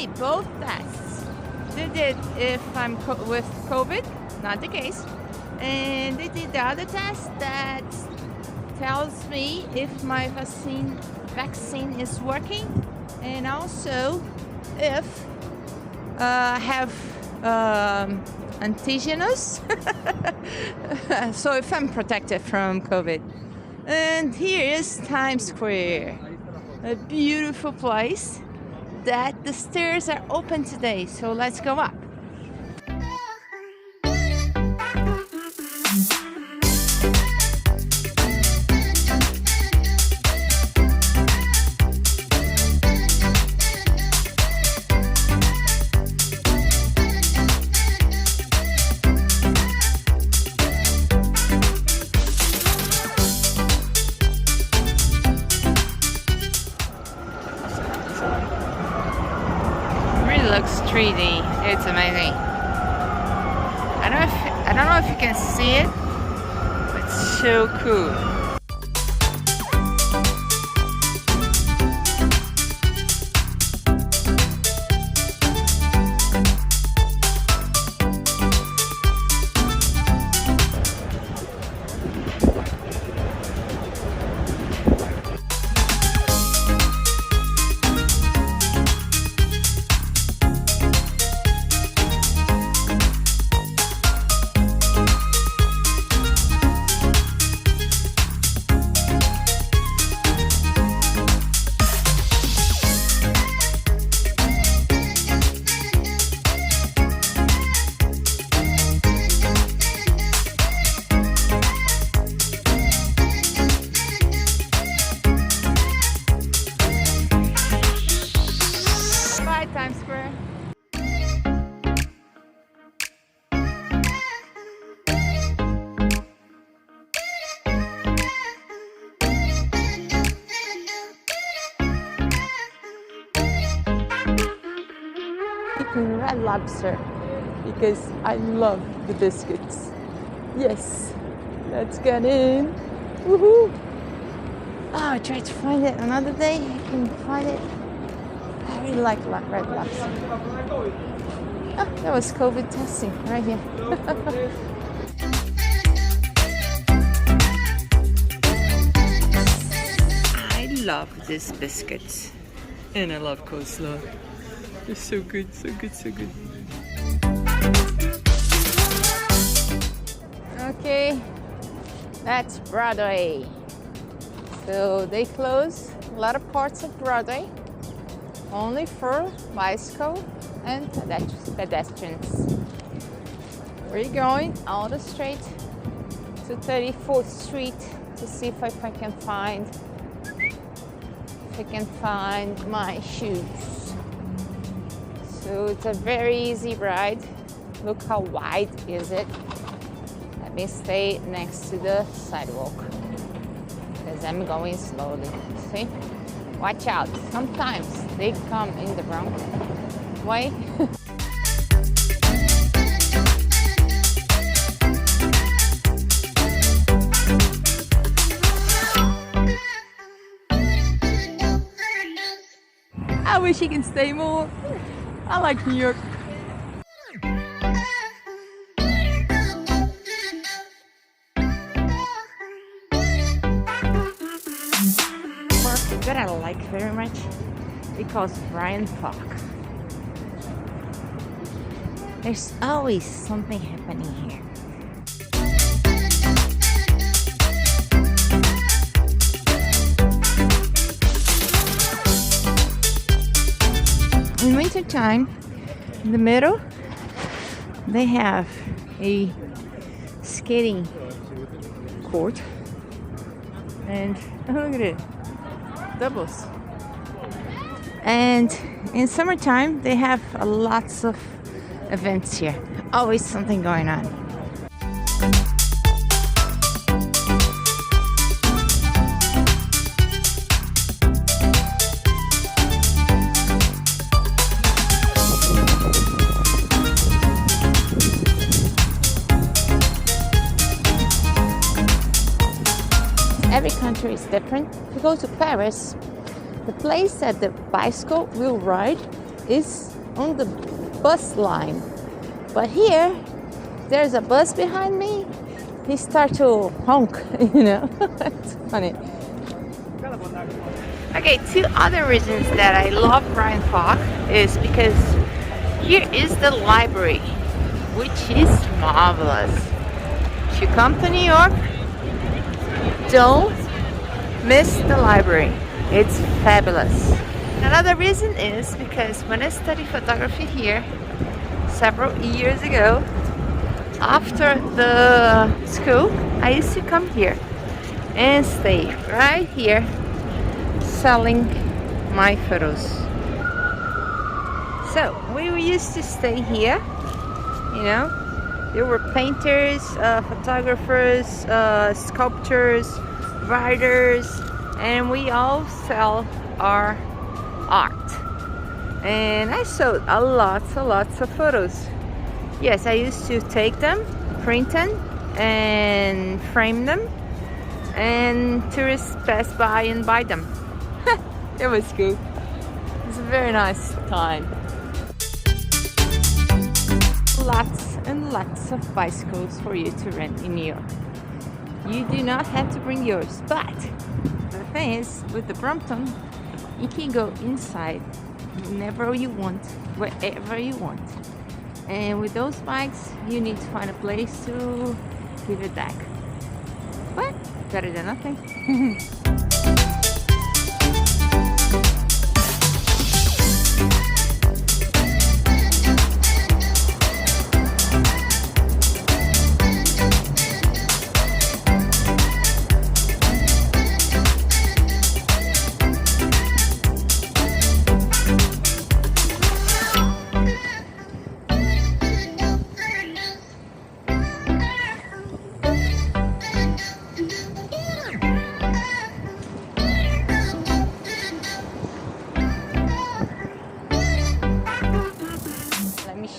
did both tests. They did if I'm with COVID, not the case. And they did the other test that tells me if my vaccine is working, and also if I have antigenous, so if I'm protected from COVID. And here is Times Square, a beautiful place that the stairs are open today, so let's go up. Looks 3D. It's amazing. I don't know if you can see it, but it's so cool. Red Lobster, because I love the biscuits. Yes, let's get in. Woohoo! Oh, I tried to find it another day. I couldn't find it. I really like Red Lobster. Oh, that was COVID testing right here. I love these biscuits, and I love coleslaw. They're so good, so good, so good. Okay, that's Broadway. So they close a lot of parts of Broadway only for bicycle and pedestrians. We're going all the straight to 34th Street to see if I can find my shoes. So it's a very easy ride. Look how wide is it. Let me stay next to the sidewalk because I'm going slowly. See? Watch out. Sometimes they come in the wrong way. I wish he can stay more. I like New York. That I like very much because Bryant Park. There's always something happening here. In winter time, in the middle, they have a skating court, and look at it, doubles. And in summertime, they have lots of events here. Always something going on. Every country is different. If you go to Paris, the place that the bicycle will ride is on the bus line. But here, there's a bus behind me. He starts to honk, you know. It's funny. Okay, two other reasons that I love Bryant Park is because here is the library, which is marvelous. If you come to New York, don't miss the library. It's fabulous. Another reason is because when I studied photography here several years ago, after the school, I used to come here and stay right here selling my photos. So we used to stay here, you know. There were painters, photographers, sculptors, writers, and we all sell our art. And I sold lots of photos. Yes, I used to take them, print them, and frame them, and tourists pass by and buy them. It was cool. It was a very nice time. Lots and lots of bicycles for you to rent in New York. You do not have to bring yours, but the thing is, with the Brompton, you can go inside whenever you want, wherever you want. And with those bikes, you need to find a place to give it back. But better than nothing.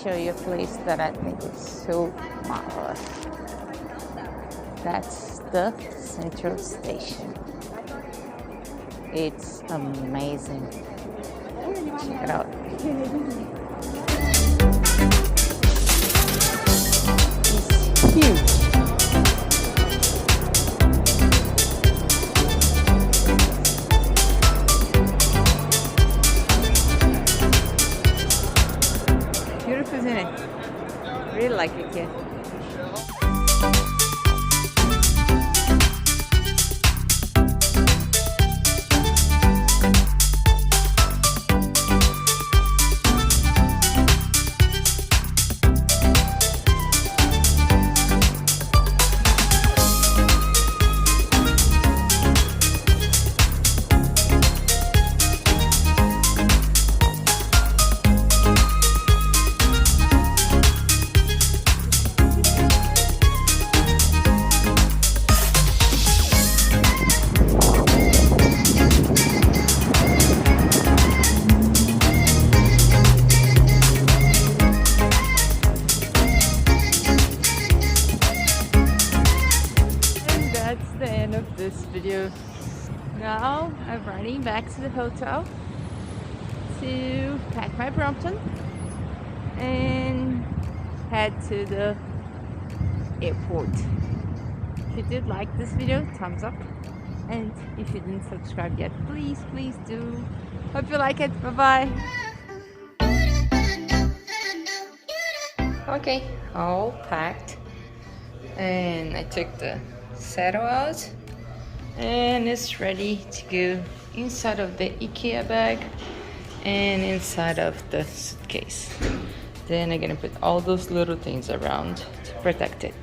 Show you a place that I think is so marvelous. That's the Central Station. It's amazing. Check it out. It's huge. Isn't it? Really like it here. This video. Now I'm running back to the hotel to pack my Brompton and head to the airport. If you did like this video, thumbs up, and if you didn't subscribe yet, please do. Hope you like it. Bye bye. Okay, all packed, and I took the saddle out and it's ready to go inside of the IKEA bag and inside of the suitcase. Then I'm gonna put all those little things around to protect it.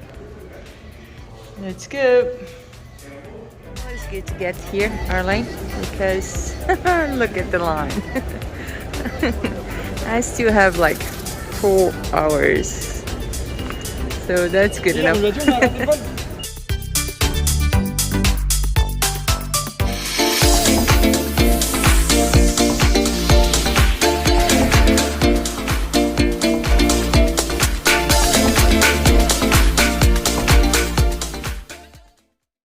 Let's go. It's good to get here early because look at the line. I still have like 4 hours, so that's good enough.